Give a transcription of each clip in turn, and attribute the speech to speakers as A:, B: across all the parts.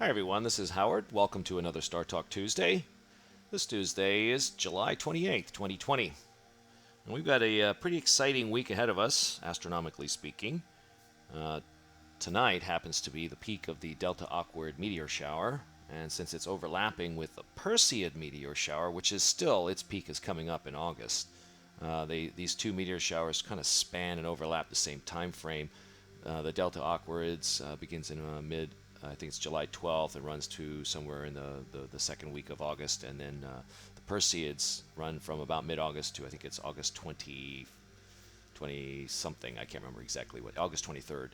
A: Hi everyone, this is Howard. Welcome to another Star Talk Tuesday. This Tuesday is July 28th, 2020. And we've got a pretty exciting week ahead of us, astronomically speaking. Uh, Tonight happens to be the peak of the Delta Awkward Meteor Shower. And since it's overlapping with the Perseid Meteor Shower, which is still, its peak is coming up in August, these two meteor showers kind of span and overlap the same time frame. The Delta Awkwards begins in I think it's July 12th and runs to somewhere in the second week of August. And then the Perseids run from about mid-August to I think it's August 20 something. I can't remember exactly what, August 23rd.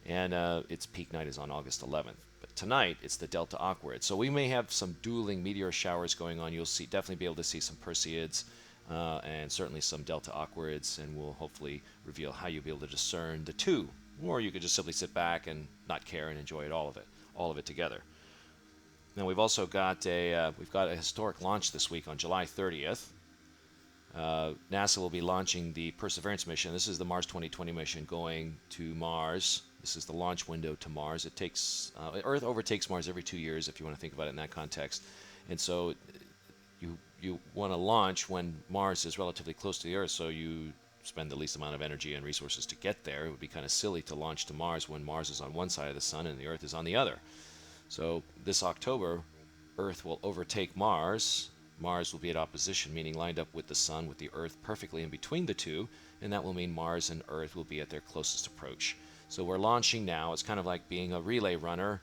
A: And its peak night is on August 11th. But tonight it's the Delta Awkward. So we may have some dueling meteor showers going on. You'll definitely be able to see some Perseids and certainly some Delta Awkwards, and we'll hopefully reveal how you'll be able to discern the two. Or you could just simply sit back and not care and enjoy all of it together. Now we've also got a historic launch this week on July 30th. NASA will be launching the Perseverance mission. This is the Mars 2020 mission going to Mars. This is the launch window to Mars. It takes Earth overtakes Mars every 2 years, if you want to think about it in that context. And so you want to launch when Mars is relatively close to the Earth, so you spend the least amount of energy and resources to get there. It would be kind of silly to launch to Mars when Mars is on one side of the sun and the Earth is on the other. So this October, Earth will overtake Mars. Mars will be at opposition, meaning lined up with the sun, with the Earth perfectly in between the two, and that will mean Mars and Earth will be at their closest approach. So we're launching now. It's kind of like being a relay runner.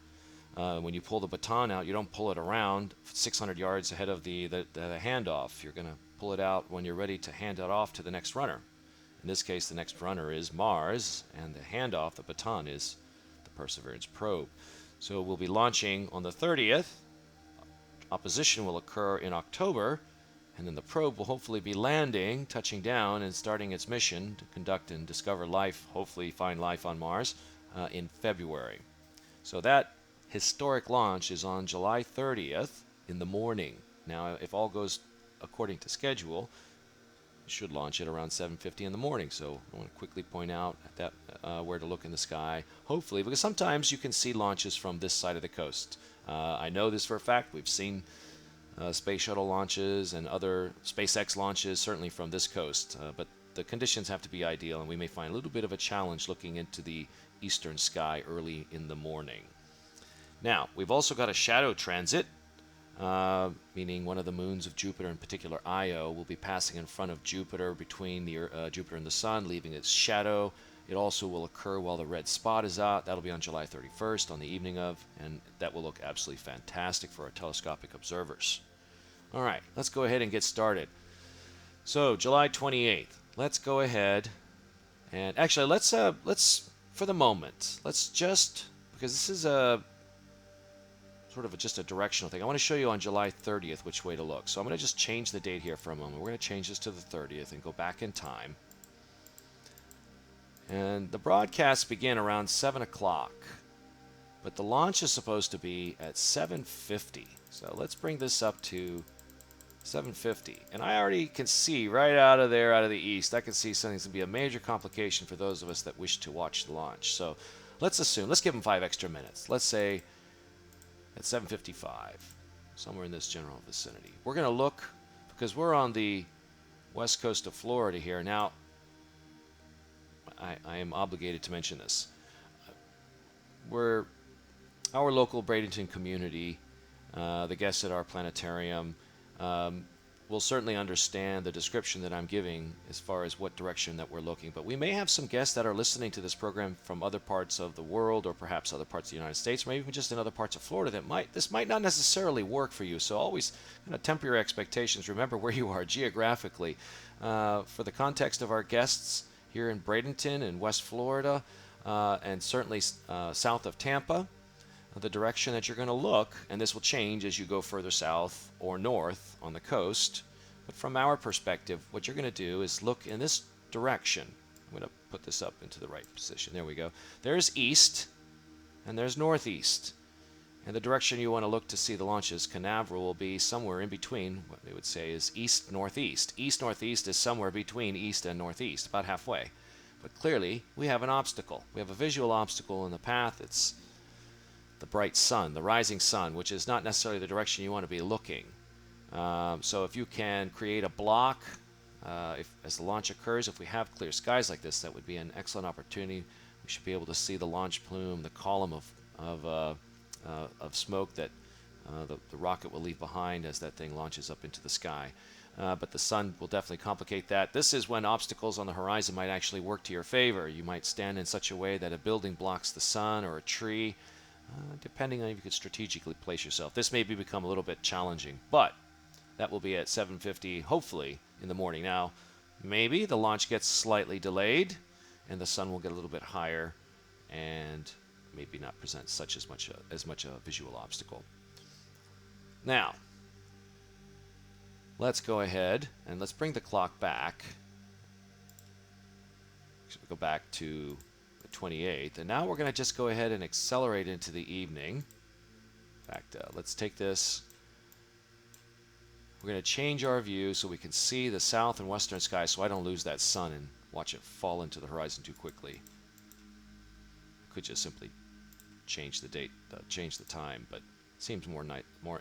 A: When you pull the baton out, you don't pull it around 600 yards ahead of the handoff. You're going to pull it out when you're ready to hand it off to the next runner. In this case, the next runner is Mars, and the handoff, the baton, is the Perseverance probe. So we'll be launching on the 30th. Opposition will occur in October, and then the probe will hopefully be landing, touching down, and starting its mission to conduct and discover life, hopefully find life on Mars, in February. So that historic launch is on July 30th in the morning. Now, if all goes according to schedule, should launch at around 7:50 in the morning. So I want to quickly point out that where to look in the sky, hopefully, because sometimes you can see launches from this side of the coast. I know this for a fact. We've seen space shuttle launches and other SpaceX launches, certainly from this coast, but the conditions have to be ideal, and we may find a little bit of a challenge looking into the eastern sky early in the morning. Now, we've also got a shadow transit, meaning one of the moons of Jupiter, in particular Io, will be passing in front of Jupiter between Jupiter and the Sun, leaving its shadow. It also will occur while the red spot is out. That'll be on July 31st, on the evening of, and that will look absolutely fantastic for our telescopic observers. All right, let's go ahead and get started. So, July 28th. Let's go ahead and actually let's for the moment, let's just, because this is a sort of just a directional thing. I want to show you on July 30th which way to look. So I'm going to just change the date here for a moment. We're going to change this to the 30th and go back in time. And the broadcasts begin around 7 o'clock. But the launch is supposed to be at 7:50. So let's bring this up to 7:50. And I already can see right out of there, out of the east, I can see something's going to be a major complication for those of us that wish to watch the launch. So let's give them 5 extra minutes. Let's say at 7:55, somewhere in this general vicinity. We're going to look, because we're on the west coast of Florida here. Now, I am obligated to mention this. Our local Bradenton community, the guests at our planetarium, will certainly understand the description that I'm giving as far as what direction that we're looking. But we may have some guests that are listening to this program from other parts of the world, or perhaps other parts of the United States, or maybe even just in other parts of Florida this might not necessarily work for you. So always kind of temper your expectations. Remember where you are geographically. For the context of our guests here in Bradenton and West Florida, and certainly south of Tampa, the direction that you're going to look, and this will change as you go further south or north on the coast, but from our perspective, what you're going to do is look in this direction. I'm going to put this up into the right position. There we go. There's east, and there's northeast. And the direction you want to look to see the launches, Canaveral, will be somewhere in between. What they would say is east-northeast. East-northeast is somewhere between east and northeast, about halfway. But clearly, we have an obstacle. We have a visual obstacle in the path. It's the bright sun, the rising sun, which is not necessarily the direction you want to be looking. So if you can create a block, as the launch occurs, if we have clear skies like this, that would be an excellent opportunity. We should be able to see the launch plume, the column of smoke that the rocket will leave behind as that thing launches up into the sky. But the sun will definitely complicate that. This is when obstacles on the horizon might actually work to your favor. You might stand in such a way that a building blocks the sun, or a tree, depending on if you could strategically place yourself. This may become a little bit challenging, but that will be at 7:50, hopefully, in the morning. Now, maybe the launch gets slightly delayed, and the sun will get a little bit higher, and maybe not present as much a visual obstacle. Now, let's go ahead and let's bring the clock back. So we'll go back to the 28th, and now we're going to just go ahead and accelerate into the evening. In fact, let's take this. We're going to change our view so we can see the south and western sky, so I don't lose that sun and watch it fall into the horizon too quickly. Could just simply change the date, change the time, but it seems more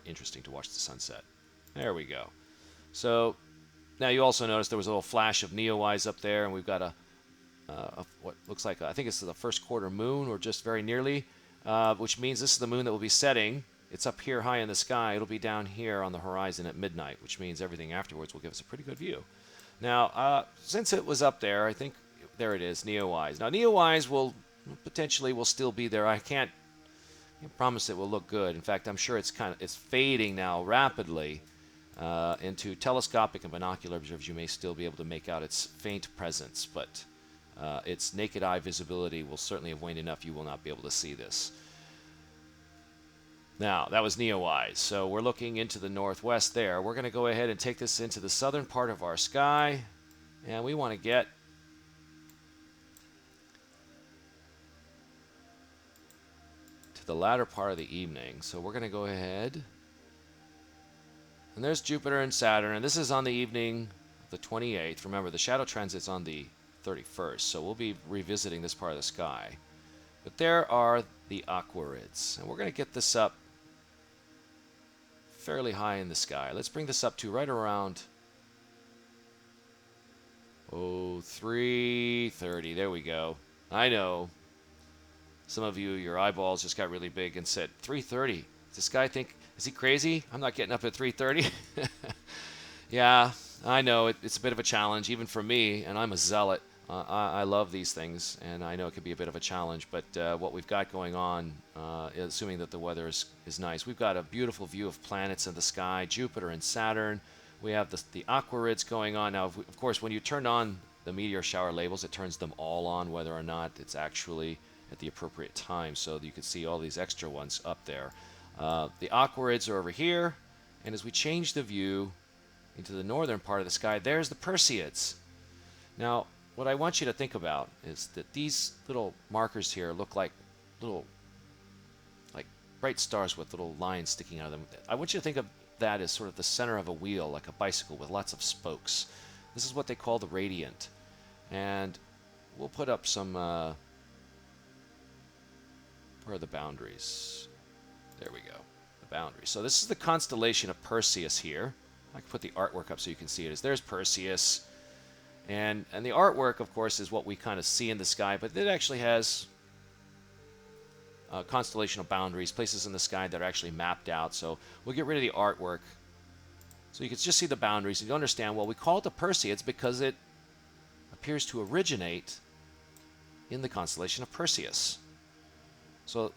A: interesting to watch the sunset. There we go. So now you also notice there was a little flash of Neowise up there, and we've got a what looks like I think it's the first quarter moon, or just very nearly, which means this is the moon that will be setting. It's up here high in the sky. It'll be down here on the horizon at midnight, which means everything afterwards will give us a pretty good view. Now, since it was up there, I think there it is, Neowise. Now, Neowise will potentially still be there. I can't promise it will look good. In fact, I'm sure it's fading now rapidly into telescopic and binocular observers. You may still be able to make out its faint presence, but its naked eye visibility will certainly have waned enough. You will not be able to see this. Now, that was Neowise. So we're looking into the northwest there. We're going to go ahead and take this into the southern part of our sky, and we want to get to the latter part of the evening. So we're going to go ahead, and there's Jupiter and Saturn, and this is on the evening of the 28th. Remember, the shadow transit's on the 31st, so we'll be revisiting this part of the sky. But there are the Aquarids, and we're going to get this up fairly high in the sky. Let's bring this up to right around 3:30. There we go. I know some of you, your eyeballs just got really big and said, 3:30? Does this guy think, is he crazy? I'm not getting up at 3:30. Yeah, I know it's a bit of a challenge, even for me, and I'm a zealot. I love these things, and I know it can be a bit of a challenge, but what we've got going on, assuming that the weather is nice, we've got a beautiful view of planets in the sky, Jupiter and Saturn. We have the Aquarids going on. Now, of course, when you turn on the meteor shower labels, it turns them all on, whether or not it's actually at the appropriate time, so you can see all these extra ones up there. The Aquarids are over here, and as we change the view into the northern part of the sky, there's the Perseids. Now, what I want you to think about is that these little markers here look like bright stars with little lines sticking out of them. I want you to think of that as sort of the center of a wheel, like a bicycle with lots of spokes. This is what they call the radiant. And we'll put up some, where are the boundaries? There we go, the boundaries. So this is the constellation of Perseus here. I can put the artwork up so you can see it. There's Perseus. And the artwork, of course, is what we kind of see in the sky, but it actually has a constellation of boundaries, places in the sky that are actually mapped out. So we'll get rid of the artwork so you can just see the boundaries. And you understand, well, we call it the Perseids because it appears to originate in the constellation of Perseus. So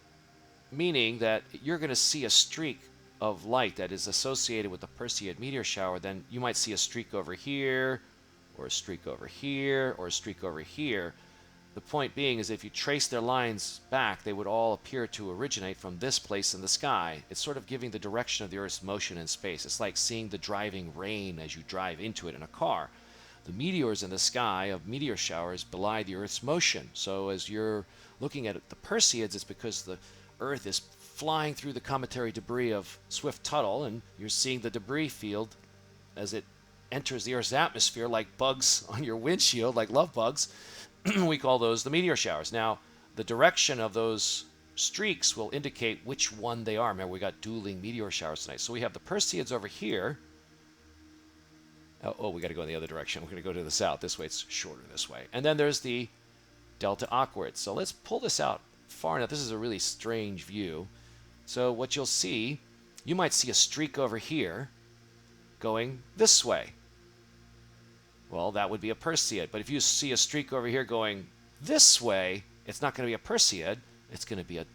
A: meaning that you're going to see a streak of light that is associated with the Perseid meteor shower. Then you might see a streak over here, or a streak over here, or a streak over here. The point being is if you trace their lines back, they would all appear to originate from this place in the sky. It's sort of giving the direction of the Earth's motion in space. It's like seeing the driving rain as you drive into it in a car. The meteors in the sky of meteor showers belie the Earth's motion. So as you're looking at the Perseids, it's because the Earth is flying through the cometary debris of Swift-Tuttle, and you're seeing the debris field as it enters the Earth's atmosphere like bugs on your windshield, like love bugs. We call those the meteor showers. Now, the direction of those streaks will indicate which one they are. Remember, we got dueling meteor showers tonight. So we have the Perseids over here. Oh, we got to go in the other direction. We're going to go to the south. This way, it's shorter this way. And then there's the Delta Aquarids. So let's pull this out far enough. This is a really strange view. So what you'll see, you might see a streak over here going this way. Well, that would be a Perseid. But if you see a streak over here going this way, it's not going to be a Perseid. It's going to be a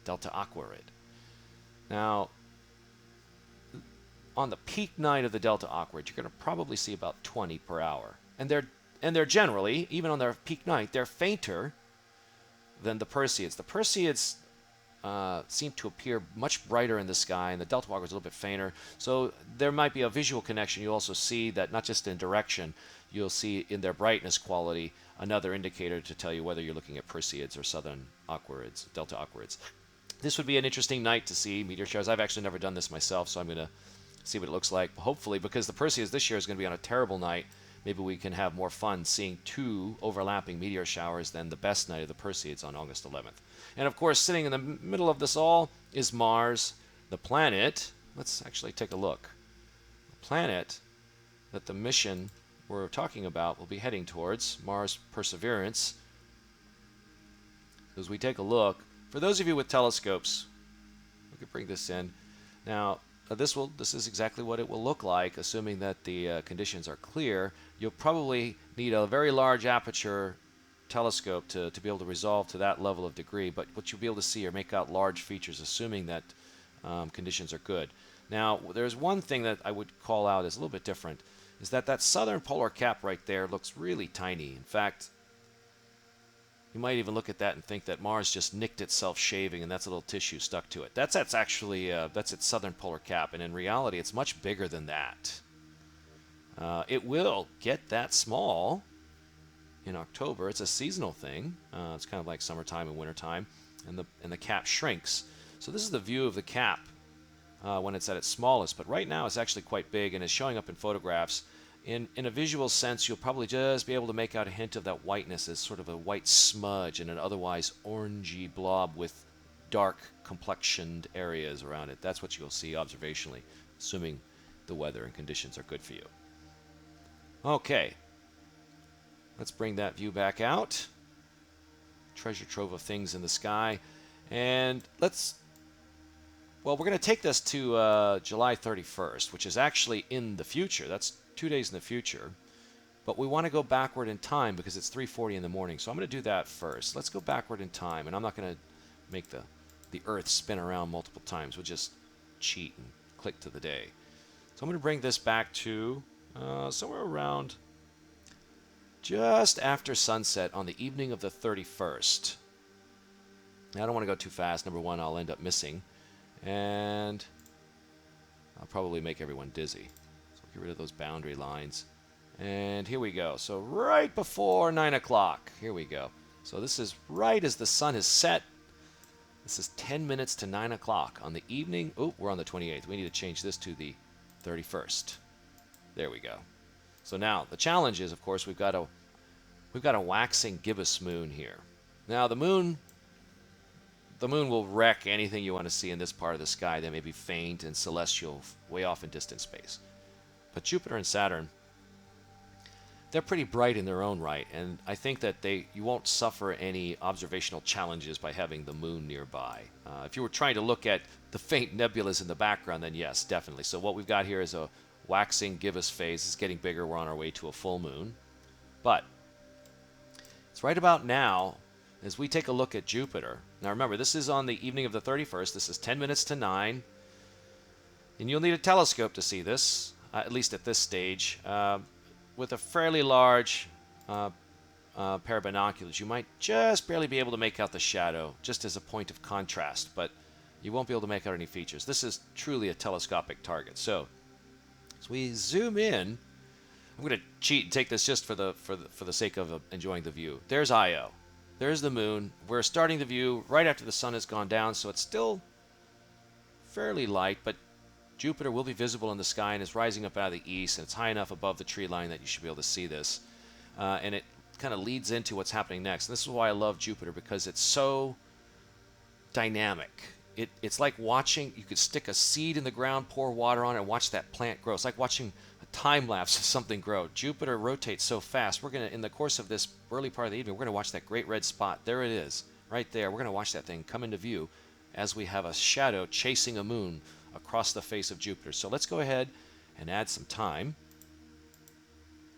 A: Delta Aquarid. Now, on the peak night of the Delta Aquarid, you're going to probably see about 20 per hour. And they're generally, even on their peak night, they're fainter than the Perseids. The Perseids seem to appear much brighter in the sky, and the Delta Aquarid is a little bit fainter. So there might be a visual connection. You also see that not just in direction, you'll see in their brightness quality another indicator to tell you whether you're looking at Perseids or Southern Aquarids, Delta Aquarids. This would be an interesting night to see meteor showers. I've actually never done this myself, so I'm going to see what it looks like. Hopefully, because the Perseids this year is going to be on a terrible night, maybe we can have more fun seeing two overlapping meteor showers than the best night of the Perseids on August 11th. And of course, sitting in the middle of this all is Mars, the planet. Let's actually take a look. The planet that the mission we're talking about will be heading towards, Mars Perseverance. As we take a look, for those of you with telescopes, we could bring this in. Now, this is exactly what it will look like, assuming that the conditions are clear. You'll probably need a very large aperture telescope to be able to resolve to that level of degree, but what you'll be able to see or make out large features, assuming that conditions are good. Now, there's one thing that I would call out as a little bit different, is that southern polar cap right there looks really tiny. In fact, you might even look at that and think that Mars just nicked itself shaving, and that's a little tissue stuck to it. That's actually that's its southern polar cap, and in reality, it's much bigger than that. It will get that small in October. It's a seasonal thing. It's kind of like summertime and wintertime, and the cap shrinks. So this is the view of the cap when it's at its smallest. But right now, it's actually quite big, and is showing up in photographs. In a visual sense, you'll probably just be able to make out a hint of that whiteness as sort of a white smudge in an otherwise orangey blob with dark complexioned areas around it. That's what you'll see observationally, assuming the weather and conditions are good for you. Okay, let's bring that view back out. Treasure trove of things in the sky. And we're going to take this to July 31st, which is actually in the future. That's 2 days in the future, but we want to go backward in time because it's 3:40 in the morning. So I'm going to do that first. Let's go backward in time, and I'm not going to make the Earth spin around multiple times. We'll just cheat and click to the day. So I'm going to bring this back to somewhere around just after sunset on the evening of the 31st. Now, I don't want to go too fast. Number one, I'll end up missing, and I'll probably make everyone dizzy. Get rid of those boundary lines. And here we go. So right before 9 o'clock. Here we go. So this is right as the sun is set. This is 10 minutes to 9 o'clock on the evening. Oh, we're on the 28th. We need to change this to the 31st. There we go. So now the challenge is, of course, we've got a waxing gibbous moon here. Now the moon will wreck anything you want to see in this part of the sky that may be faint and celestial way off in distant space. But Jupiter and Saturn, they're pretty bright in their own right, and I think that you won't suffer any observational challenges by having the moon nearby. If you were trying to look at the faint nebulas in the background, then yes, definitely. So what we've got here is a waxing gibbous phase. It's getting bigger. We're on our way to a full moon. But it's right about now, as we take a look at Jupiter. Now remember, this is on the evening of the 31st. This is 10 minutes to 9. And you'll need a telescope to see this, at least at this stage. With a fairly large pair of binoculars, you might just barely be able to make out the shadow, just as a point of contrast, but you won't be able to make out any features. This is truly a telescopic target. So, as we zoom in, I'm going to cheat and take this just for the sake of enjoying the view. There's Io. There's the moon. We're starting the view right after the sun has gone down, so it's still fairly light, but Jupiter will be visible in the sky and is rising up out of the east, and it's high enough above the tree line that you should be able to see this. And it kind of leads into what's happening next. And this is why I love Jupiter, because it's so dynamic. It's like watching, you could stick a seed in the ground, pour water on it, and watch that plant grow. It's like watching a time lapse of something grow. Jupiter rotates so fast. We're going to, in the course of this early part of the evening, we're going to watch that great red spot. There it is, right there. We're going to watch that thing come into view as we have a shadow chasing a moon across the face of Jupiter. So let's go ahead and add some time.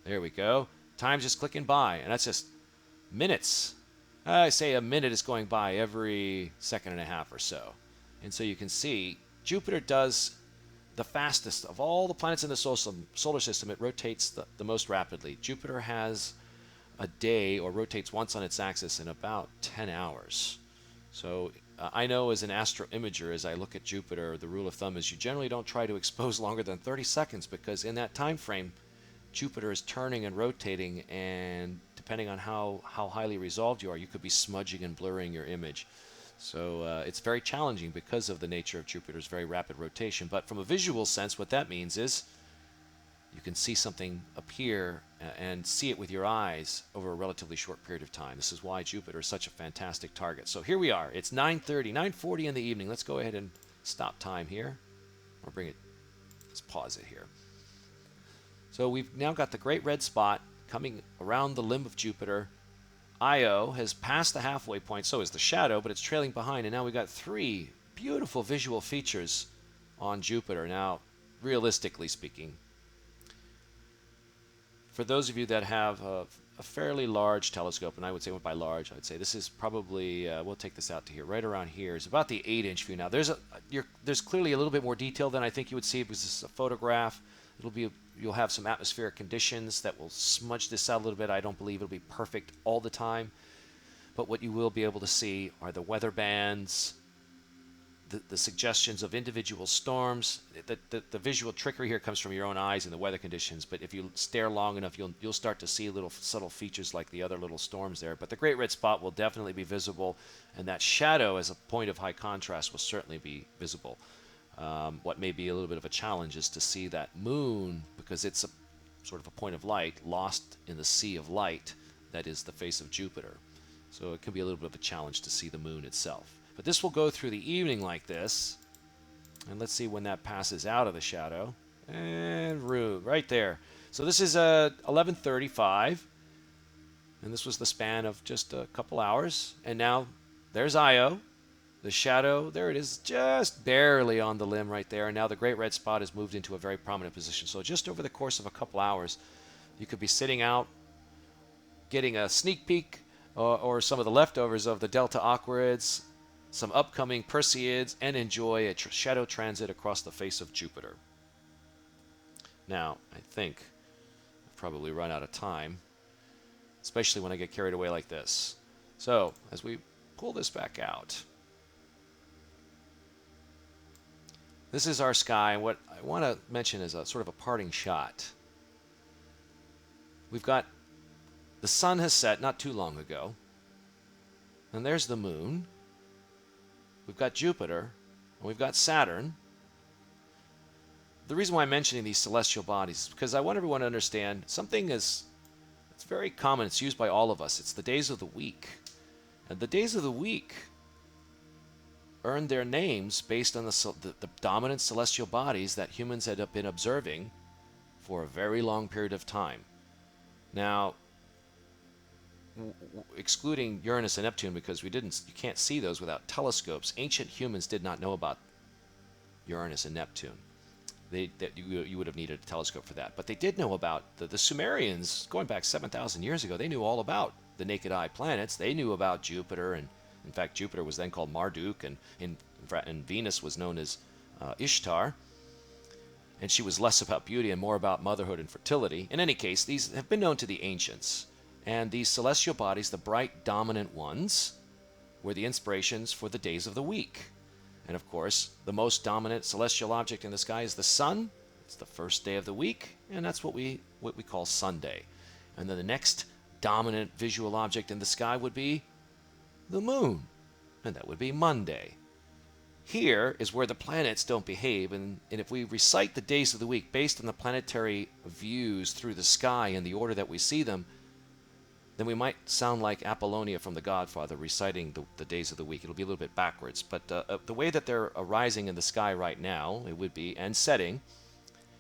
A: There we go. Time's just clicking by, and that's just minutes. I say a minute is going by every second and a half or so. And so you can see Jupiter does the fastest of all the planets in the solar system. It rotates the most rapidly. Jupiter has a day, or rotates once on its axis, in about 10 hours. So I know as an astro imager, as I look at Jupiter, the rule of thumb is you generally don't try to expose longer than 30 seconds, because in that time frame, Jupiter is turning and rotating, and depending on how highly resolved you are, you could be smudging and blurring your image. So it's very challenging because of the nature of Jupiter's very rapid rotation. But from a visual sense, what that means is you can see something appear and see it with your eyes over a relatively short period of time. This is why Jupiter is such a fantastic target. So here we are. It's 9:30, 9:40 in the evening. Let's go ahead and stop time here. Or bring it, let's pause it here. So we've now got the great red spot coming around the limb of Jupiter. Io has passed the halfway point, so is the shadow, but it's trailing behind. And now we've got three beautiful visual features on Jupiter. Now, realistically speaking, for those of you that have a fairly large telescope, and I would say, by large, I would say this is probably, we'll take this out to here, right around here, is about the 8-inch view. Now, there's clearly a little bit more detail than I think you would see, because this is a photograph. You'll have some atmospheric conditions that will smudge this out a little bit. I don't believe it'll be perfect all the time. But what you will be able to see are the weather bands, the suggestions of individual storms. The visual trickery here comes from your own eyes and the weather conditions. But if you stare long enough, you'll start to see little subtle features like the other little storms there. But the great red spot will definitely be visible. And that shadow as a point of high contrast will certainly be visible. What may be a little bit of a challenge is to see that moon, because it's a sort of a point of light lost in the sea of light that is the face of Jupiter. So it can be a little bit of a challenge to see the moon itself. But this will go through the evening like this. And let's see when that passes out of the shadow. And right there. So this is 11:35. And this was the span of just a couple hours. And now there's Io. The shadow, there it is, just barely on the limb right there. And now the great red spot has moved into a very prominent position. So just over the course of a couple hours, you could be sitting out, getting a sneak peek, or some of the leftovers of the Delta Aquarids, some upcoming Perseids, and enjoy a shadow transit across the face of Jupiter. Now, I think I've probably run out of time, especially when I get carried away like this. So, as we pull this back out, this is our sky, and what I want to mention is a sort of a parting shot. We've got the sun has set not too long ago, and there's the moon. We've got Jupiter, and we've got Saturn. The reason why I'm mentioning these celestial bodies is because I want everyone to understand something it's very common. It's used by all of us. It's the days of the week. And the days of the week earned their names based on the dominant celestial bodies that humans had been observing for a very long period of time. Now, excluding Uranus and Neptune, because you can't see those without telescopes, ancient humans did not know about Uranus and Neptune. You would have needed a telescope for that. But they did know about the Sumerians, going back 7,000 years ago. They knew all about the naked eye planets. They knew about Jupiter, and in fact, Jupiter was then called Marduk, and Venus was known as Ishtar. And she was less about beauty and more about motherhood and fertility. In any case, these have been known to the ancients. And these celestial bodies, the bright dominant ones, were the inspirations for the days of the week. And of course, the most dominant celestial object in the sky is the sun. It's the first day of the week, and that's what we call Sunday. And then the next dominant visual object in the sky would be the moon, and that would be Monday. Here is where the planets don't behave, and if we recite the days of the week based on the planetary views through the sky in the order that we see them, then we might sound like Apollonia from The Godfather reciting the days of the week. It'll be a little bit backwards. But the way that they're arising in the sky right now, it would be, and setting,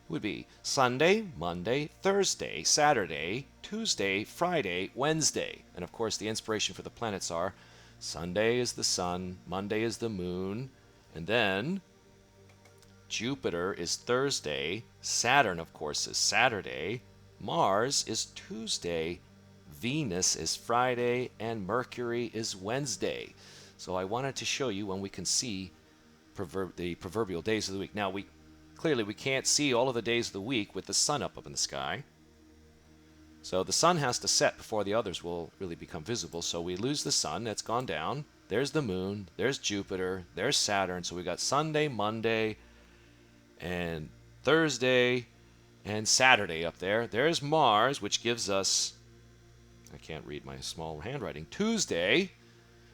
A: would be Sunday, Monday, Thursday, Saturday, Tuesday, Friday, Wednesday. And of course, the inspiration for the planets are Sunday is the sun, Monday is the moon, and then Jupiter is Thursday, Saturn, of course, is Saturday, Mars is Tuesday, Venus is Friday, and Mercury is Wednesday. So I wanted to show you when we can see the proverbial days of the week. Now, clearly we can't see all of the days of the week with the sun up in the sky. So the sun has to set before the others will really become visible. So we lose the sun, that's gone down. There's the moon, there's Jupiter, there's Saturn. So we got Sunday, Monday, and Thursday, and Saturday up there. There's Mars, which gives us, I can't read my small handwriting, Tuesday.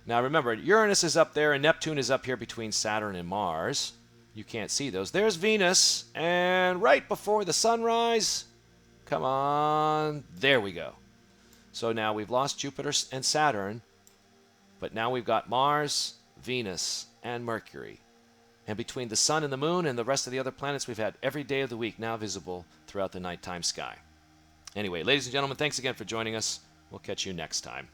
A: Now remember, Uranus is up there and Neptune is up here between Saturn and Mars. You can't see those. There's Venus, and right before the sunrise, come on, there we go. So now we've lost Jupiter and Saturn, but now we've got Mars, Venus, and Mercury. And between the sun and the moon and the rest of the other planets, we've had every day of the week now visible throughout the nighttime sky. Anyway, ladies and gentlemen, thanks again for joining us. We'll catch you next time.